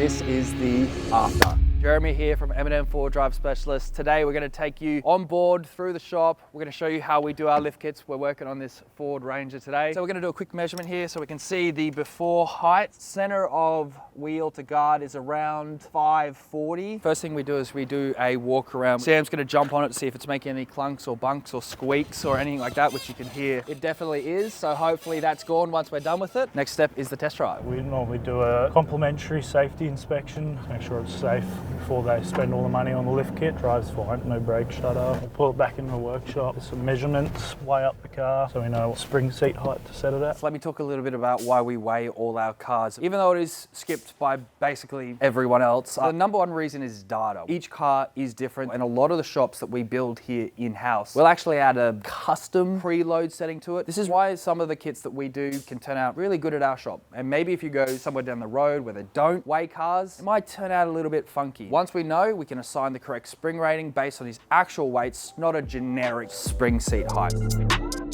This is the after. Jeremy here from M&M Forward Drive Specialist. Today we're going to take you on board through the shop. We're going to show you how we do our lift kits. We're working on this Ford Ranger today. So we're going to do a quick measurement here so we can see the before height. Center of wheel to guard is around 540. First thing we do is we do a walk around. Sam's going to jump on it to see if it's making any clunks or bunks or squeaks or anything like that, which you can hear. It definitely is. So hopefully that's gone once we're done with it. Next step is the test drive. We normally do a complimentary safety inspection, make sure it's safe before they spend all the money on the lift kit. Drives fine, no brake shutter. We'll pull it back into the workshop. There's some measurements, weigh up the car so we know what spring seat height to set it at. So let me talk a little bit about why we weigh all our cars. Even though it is skipped by basically everyone else, the number one reason is data. Each car is different, and a lot of the shops that we build here in-house will actually add a custom preload setting to it. This is why some of the kits that we do can turn out really good at our shop. And maybe if you go somewhere down the road where they don't weigh cars, it might turn out a little bit funky. Once we know, we can assign the correct spring rating based on his actual weights, not a generic spring seat height.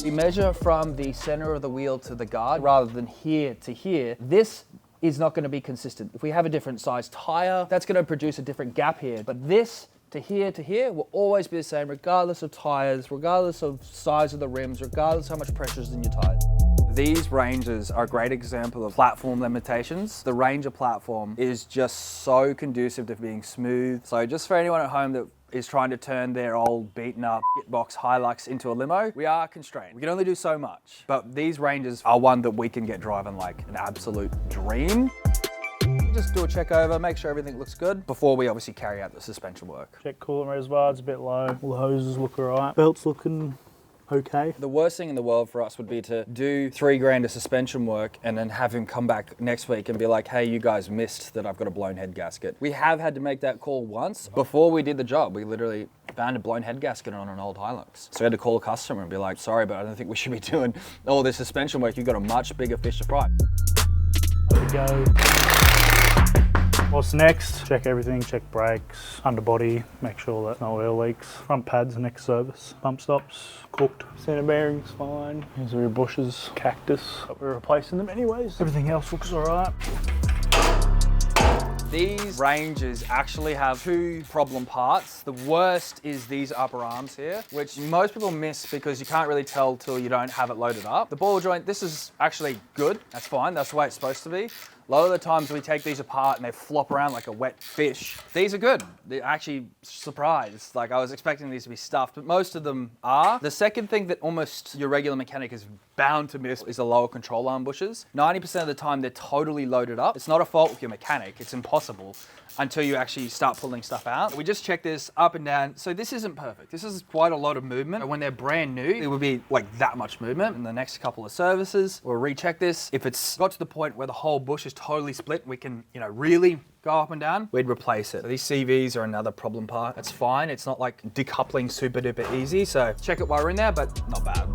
We measure from the center of the wheel to the guard rather than here to here. This is not going to be consistent. If we have a different size tire, that's going to produce a different gap here. But this to here will always be the same regardless of tires, regardless of size of the rims, regardless of how much pressure is in your tires. These Rangers are a great example of platform limitations. The Ranger platform is just so conducive to being smooth. So just for anyone at home that is trying to turn their old beaten up box Hilux into a limo, we are constrained. We can only do so much, but these Rangers are one that we can get driving like an absolute dream. Just do a check over, make sure everything looks good before we obviously carry out the suspension work. Check coolant reservoirs a bit low. All the hoses look alright. Belt's looking okay. The worst thing in the world for us would be to do $3,000 of suspension work and then have him come back next week and be like, hey, you guys missed that I've got a blown head gasket. We have had to make that call once. Before we did the job, we literally found a blown head gasket on an old Hilux. So we had to call a customer and be like, sorry, but I don't think we should be doing all this suspension work. You've got a much bigger fish to fry. There we go. What's next? Check everything, check brakes, underbody, make sure that no oil leaks. Front pads, next service. Bump stops, cooked. Center bearings, fine. Here's your bushes, cactus, but we're replacing them anyways. Everything else looks alright. These Rangers actually have two problem parts. The worst is these upper arms here, which most people miss because you can't really tell till you don't have it loaded up. The ball joint, this is actually good. That's fine, that's the way it's supposed to be. A lot of the times we take these apart and they flop around like a wet fish. These are good. They're actually surprised. Like I was expecting these to be stuffed, but most of them are. The second thing that almost your regular mechanic is bound to miss is the lower control arm bushes. 90% of the time they're totally loaded up. It's not a fault with your mechanic, it's impossible until you actually start pulling stuff out. We just check this up and down. So this isn't perfect. This is quite a lot of movement. When they're brand new, it would be like that much movement. In the next couple of services, we'll recheck this. If it's got to the point where the whole bush is totally split, we can, really go up and down, we'd replace it. So these CVs are another problem part. That's fine. It's not like decoupling super duper easy. So check it while we're in there, but not bad.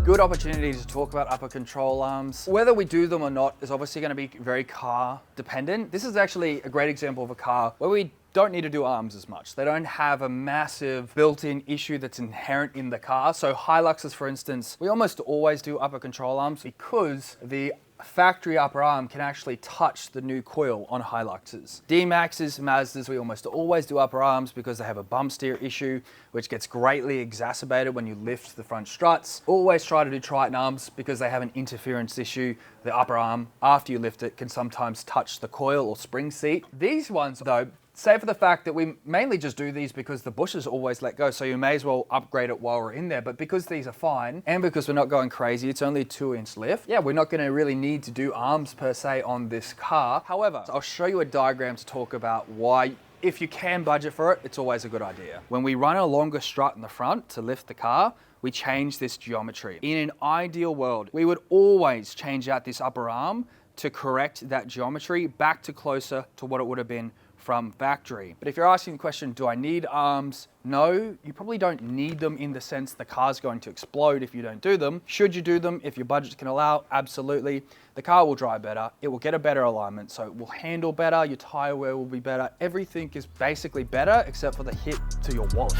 Good opportunity to talk about upper control arms. Whether we do them or not is obviously going to be very car dependent. This is actually a great example of a car where we don't need to do arms as much. They don't have a massive built-in issue that's inherent in the car. So Hiluxes, for instance, we almost always do upper control arms because the factory upper arm can actually touch the new coil on Hiluxes. D-Maxes, Mazdas, we almost always do upper arms because they have a bump steer issue, which gets greatly exacerbated when you lift the front struts. Always try to do Triton arms because they have an interference issue. The upper arm, after you lift it, can sometimes touch the coil or spring seat. These ones, though, save for the fact that we mainly just do these because the bushes always let go, so you may as well upgrade it while we're in there. But because these are fine, and because we're not going crazy, it's only a 2-inch lift, yeah, we're not gonna really need to do arms per se on this car. However, I'll show you a diagram to talk about why, if you can budget for it, it's always a good idea. When we run a longer strut in the front to lift the car, we change this geometry. In an ideal world, we would always change out this upper arm to correct that geometry back to closer to what it would have been from factory. But if you're asking the question, do I need arms? No, you probably don't need them in the sense the car's going to explode if you don't do them. Should you do them if your budget can allow? Absolutely. The car will drive better. It will get a better alignment, so it will handle better. Your tire wear will be better. Everything is basically better except for the hit to your wallet.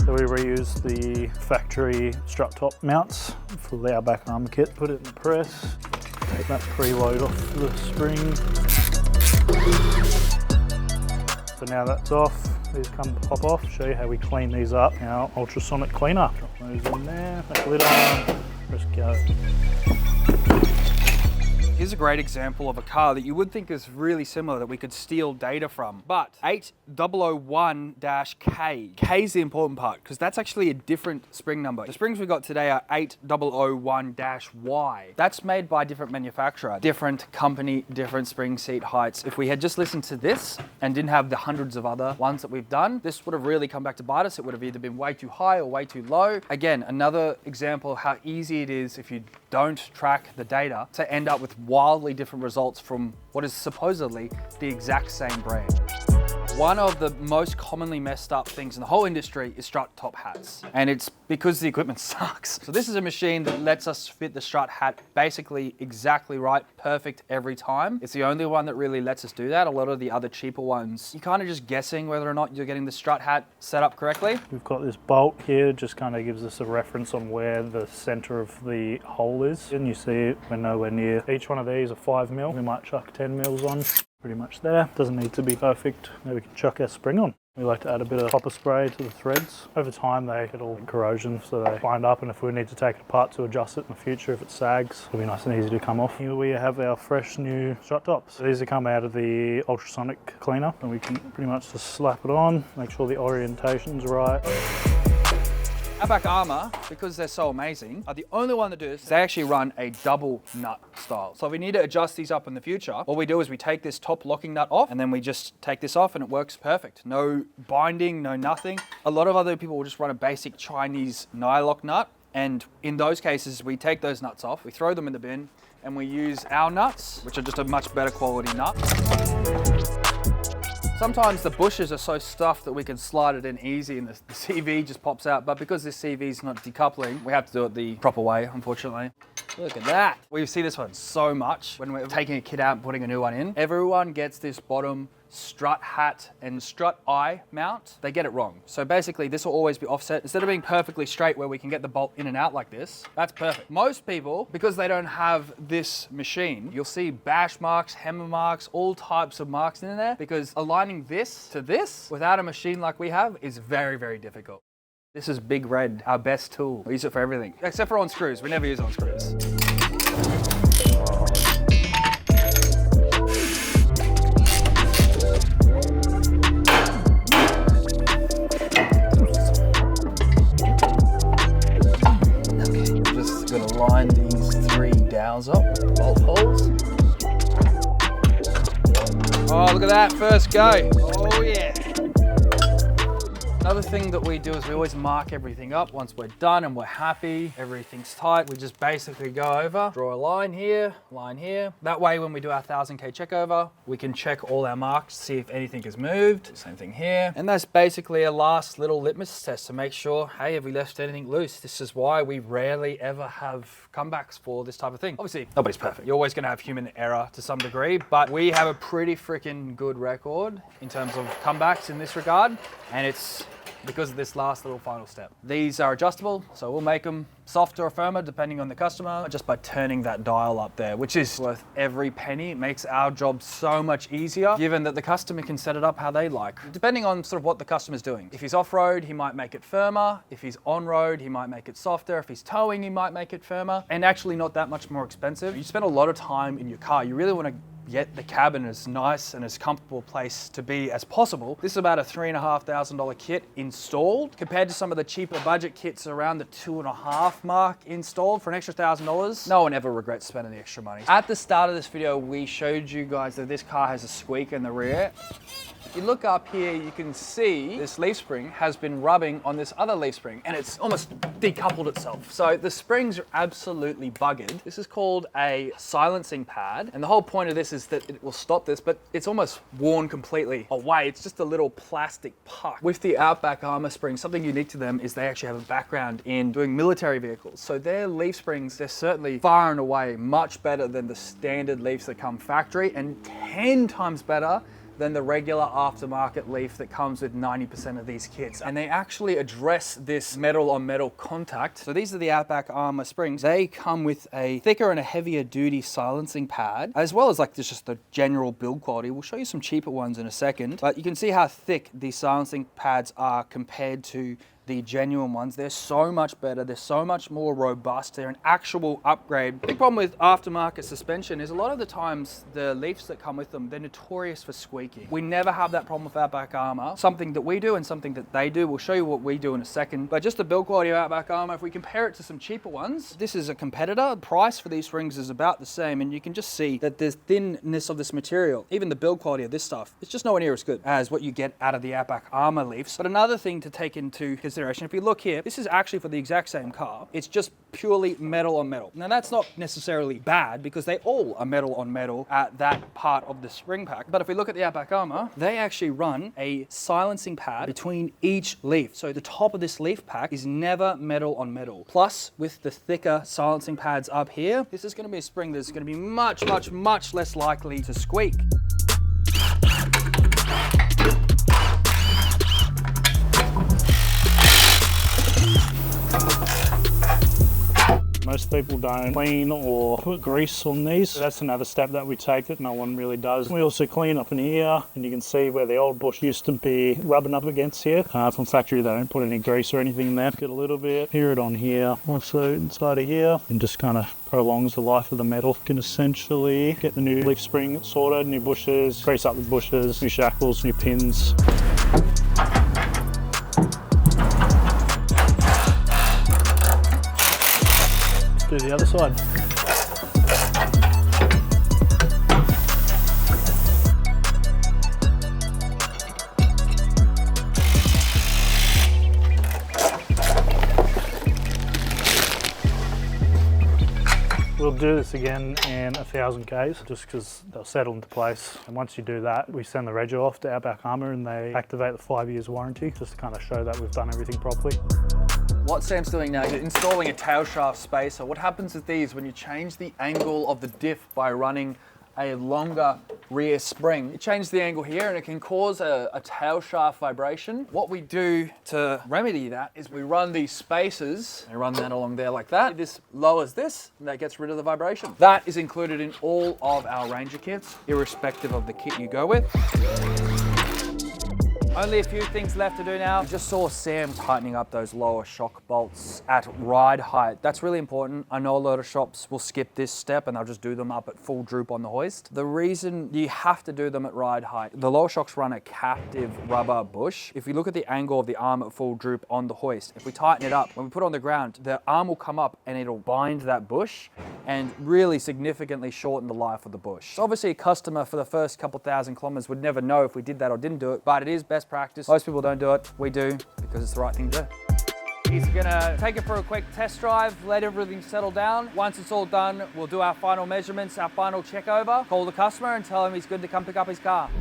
So we reuse the factory strut top mounts for the Outback Armour kit. Put it in the press. Take that preload off the spring. So now that's off, these come pop off. Show you how we clean these up. Now ultrasonic cleaner. Drop those in there, that lid on, press go. Here's a great example of a car that you would think is really similar that we could steal data from, but 8001-K. K is the important part because that's actually a different spring number. The springs we got today are 8001-Y. That's made by a different manufacturer, different company, different spring seat heights. If we had just listened to this and didn't have the hundreds of other ones that we've done, this would have really come back to bite us. It would have either been way too high or way too low. Again, another example of how easy it is if you don't track the data to end up with wildly different results from what is supposedly the exact same brand. One of the most commonly messed up things in the whole industry is strut top hats. And it's because the equipment sucks. So this is a machine that lets us fit the strut hat basically exactly right, perfect every time. It's the only one that really lets us do that. A lot of the other cheaper ones, you're kind of just guessing whether or not you're getting the strut hat set up correctly. We've got this bolt here, just kind of gives us a reference on where the center of the hole is. And you see we're nowhere near. Each one of these are 5 mil. We might chuck 10 mils on. Pretty much there. Doesn't need to be perfect. Now we can chuck our spring on. We like to add a bit of copper spray to the threads. Over time they get all corrosion, so they bind up, and if we need to take it apart to adjust it in the future, if it sags, it'll be nice and easy to come off. Here we have our fresh new strut tops. So these have come out of the ultrasonic cleaner, and we can pretty much just slap it on, make sure the orientation's right. Outback Armour, because they're so amazing, are the only one that do this. They actually run a double nut style. So if we need to adjust these up in the future, all we do is we take this top locking nut off and then we just take this off and it works perfect. No binding, no nothing. A lot of other people will just run a basic Chinese nylock nut. And in those cases, we take those nuts off, we throw them in the bin, and we use our nuts, which are just a much better quality nut. Sometimes the bushes are so stuffed that we can slide it in easy and the CV just pops out, but because this CV is not decoupling, we have to do it the proper way, unfortunately. Look at that. We see this one so much when we're taking a kit out and putting a new one in. Everyone gets this bottom strut hat and strut eye mount. They get it wrong. So basically this will always be offset. Instead of being perfectly straight where we can get the bolt in and out like this, that's perfect. Most people, because they don't have this machine, you'll see bash marks, hammer marks, all types of marks in there, because aligning this to this without a machine like we have is very, very difficult. This is Big Red, our best tool. We use it for everything, except for on screws. We never use it on screws. Line these 3 dowels up, bolt holes. Oh, look at that, first go. Oh yeah. Another thing that we do is we always mark everything up once we're done and we're happy, everything's tight. We just basically go over, draw a line here, line here. That way when we do our 1000K checkover, we can check all our marks, see if anything has moved. Same thing here. And that's basically a last little litmus test to make sure, hey, have we left anything loose? This is why we rarely ever have comebacks for this type of thing. Obviously, nobody's perfect. You're always gonna have human error to some degree, but we have a pretty freaking good record in terms of comebacks in this regard, and it's because of this last little final step. These are adjustable, so we'll make them softer or firmer depending on the customer, just by turning that dial up there, which is worth every penny. It makes our job so much easier, given that the customer can set it up how they like, depending on sort of what the customer's doing. If he's off-road, he might make it firmer. If he's on-road, he might make it softer. If he's towing, he might make it firmer, and actually not that much more expensive. You spend a lot of time in your car. You really want to get the cabin as nice and as comfortable place to be as possible. This is about a $3,500 kit installed, compared to some of the cheaper budget kits around the $2.5 mark installed for an extra $1,000. No one ever regrets spending the extra money. At the start of this video, we showed you guys that this car has a squeak in the rear. If you look up here, you can see this leaf spring has been rubbing on this other leaf spring and it's almost decoupled itself. So the springs are absolutely buggered. This is called a silencing pad. And the whole point of this is that it will stop this, but it's almost worn completely away. It's just a little plastic puck. With the Outback Armour springs, something unique to them is they actually have a background in doing military vehicles. So their leaf springs, they're certainly far and away much better than the standard leaves that come factory, and 10 times better than the regular aftermarket leaf that comes with 90% of these kits. And they actually address this metal on metal contact. So these are the Outback Armour springs. They come with a thicker and a heavier duty silencing pad, as well as like just the general build quality. We'll show you some cheaper ones in a second, but you can see how thick these silencing pads are compared to the genuine ones. They're so much better. They're so much more robust. They're an actual upgrade. Big problem with aftermarket suspension is a lot of the times the leafs that come with them, they're notorious for squeaking. We never have that problem with Outback Armour. Something that we do and something that they do. We'll show you what we do in a second. But just the build quality of Outback Armour, if we compare it to some cheaper ones, this is a competitor. The price for these springs is about the same, and you can just see that the thinness of this material, even the build quality of this stuff, it's just nowhere near as good as what you get out of the Outback Armour leafs. But another thing to take into consideration, if you look here, this is actually for the exact same car. It's just purely metal on metal. Now that's not necessarily bad because they all are metal on metal at that part of the spring pack. But if we look at the Outback Armour, they actually run a silencing pad between each leaf. So the top of this leaf pack is never metal on metal. Plus, with the thicker silencing pads up here, this is going to be a spring that's going to be much, much, much less likely to squeak. Most people don't clean or put grease on these. That's another step that we take that no one really does. We also clean up in here, and you can see where the old bush used to be rubbing up against here. From factory, they don't put any grease or anything in there. Get a little bit, hear it on here, also inside of here, and just kind of prolongs the life of the metal. You can essentially get the new leaf spring sorted, new bushes, grease up the bushes, new shackles, new pins. Do the other side. We'll do this again in 1,000 Ks just because they'll settle into place. And once you do that, we send the rego off to Outback Armour and they activate the 5 years warranty just to kind of show that we've done everything properly. What Sam's doing now is installing a tail shaft spacer. What happens with these when you change the angle of the diff by running a longer rear spring? You change the angle here and it can cause a tail shaft vibration. What we do to remedy that is we run these spacers and run that along there like that. This lowers this and that gets rid of the vibration. That is included in all of our Ranger kits, irrespective of the kit you go with. Only a few things left to do now. I just saw Sam tightening up those lower shock bolts at ride height. That's really important. I know a lot of shops will skip this step and they'll just do them up at full droop on the hoist. The reason you have to do them at ride height, the lower shocks run a captive rubber bush. If you look at the angle of the arm at full droop on the hoist, if we tighten it up, when we put it on the ground, the arm will come up and it'll bind that bush and really significantly shorten the life of the bush. So obviously a customer for the first couple thousand kilometers would never know if we did that or didn't do it, but it is best practice. Most people don't do it. We do because it's the right thing to do. He's gonna take it for a quick test drive, let everything settle down. Once it's all done, we'll do our final measurements, our final checkover, call the customer and tell him he's good to come pick up his car.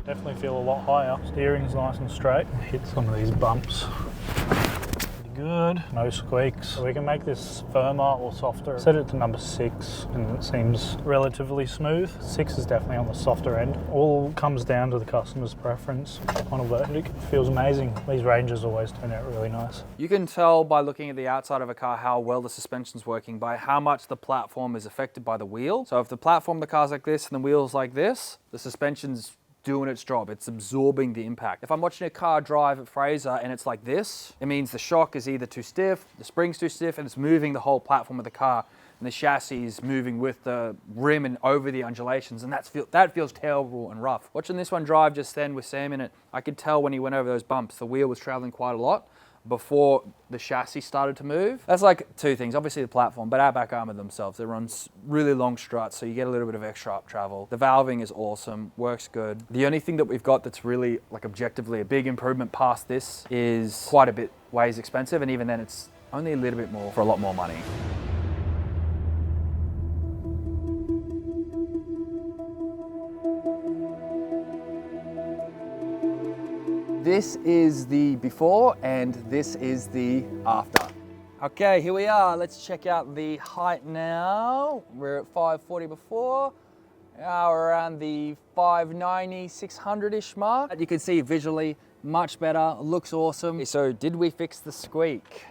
Definitely feel a lot higher. Steering's nice and straight. Hit some of these bumps. Good, no squeaks. So we can make this firmer or softer. Set it to number 6 and it seems relatively smooth. 6 is definitely on the softer end. All comes down to the customer's preference. Final verdict feels amazing. These Rangers always turn out really nice. You can tell by looking at the outside of a car how well the suspension's working by how much the platform is affected by the wheel. So if the platform of the car's like this and the wheel's like this, the suspension's doing its job. It's absorbing the impact. If I'm watching a car drive at Fraser and it's like this, it means the shock is either too stiff, the spring's too stiff, and it's moving the whole platform of the car, and the chassis is moving with the rim and over the undulations, and that feels terrible and rough. Watching this one drive just then with Sam in it, I could tell when he went over those bumps, the wheel was traveling quite a lot before the chassis started to move. That's like two things, obviously the platform, but Outback Armour themselves, they run really long struts, so you get a little bit of extra up travel. The valving is awesome, works good. The only thing that we've got that's really like objectively a big improvement past this is quite a bit ways expensive, and even then it's only a little bit more for a lot more money. This is the before and this is the after. Okay, here we are. Let's check out the height now. We're at 540 before We're around the 590, 600-ish mark. You can see visually much better, looks awesome. So did we fix the squeak?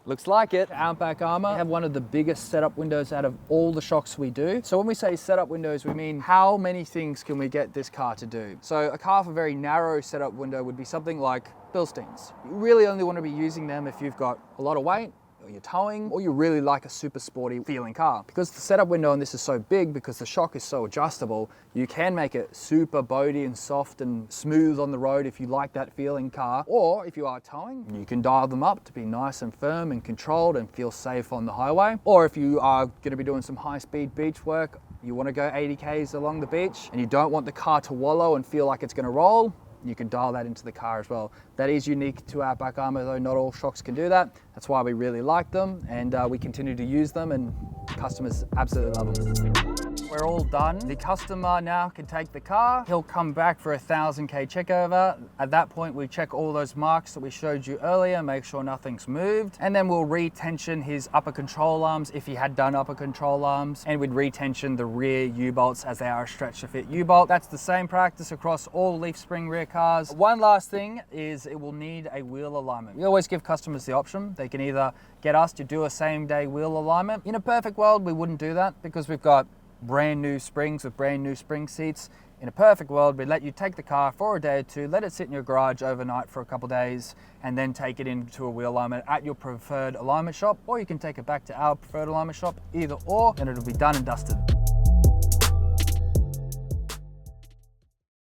Looks like it. Outback Armour have one of the biggest setup windows out of all the shocks we do. So when we say setup windows, we mean how many things can we get this car to do? So a car with a very narrow setup window would be something like Bilsteins. You really only want to be using them if you've got a lot of weight, or you're towing, or you really like a super sporty feeling car. Because the setup window on this is so big, because the shock is so adjustable, you can make it super boaty and soft and smooth on the road if you like that feeling car. Or if you are towing, you can dial them up to be nice and firm and controlled and feel safe on the highway. Or if you are going to be doing some high-speed beach work, you want to go 80 Ks along the beach and you don't want the car to wallow and feel like it's going to roll, you can dial that into the car as well. That is unique to Outback Armour, though not all shocks can do that. That's why we really like them, and we continue to use them, and customers absolutely love them. We're all done. The customer now can take the car. He'll come back for a 1000K checkover. At that point, we check all those marks that we showed you earlier, make sure nothing's moved, and then we'll retension his upper control arms if he had done upper control arms, and we'd retension the rear U-bolts as they are a stretch to fit U-bolt. That's the same practice across all leaf spring rear cars. One last thing is it will need a wheel alignment. We always give customers the option. They can either get us to do a same-day wheel alignment. In a perfect world, we wouldn't do that because we've got brand new springs with brand new spring seats. In a perfect world, we'd let you take the car for a day or two, let it sit in your garage overnight for a couple days, and then take it into a wheel alignment at your preferred alignment shop, or you can take it back to our preferred alignment shop, either or, and it'll be done and dusted.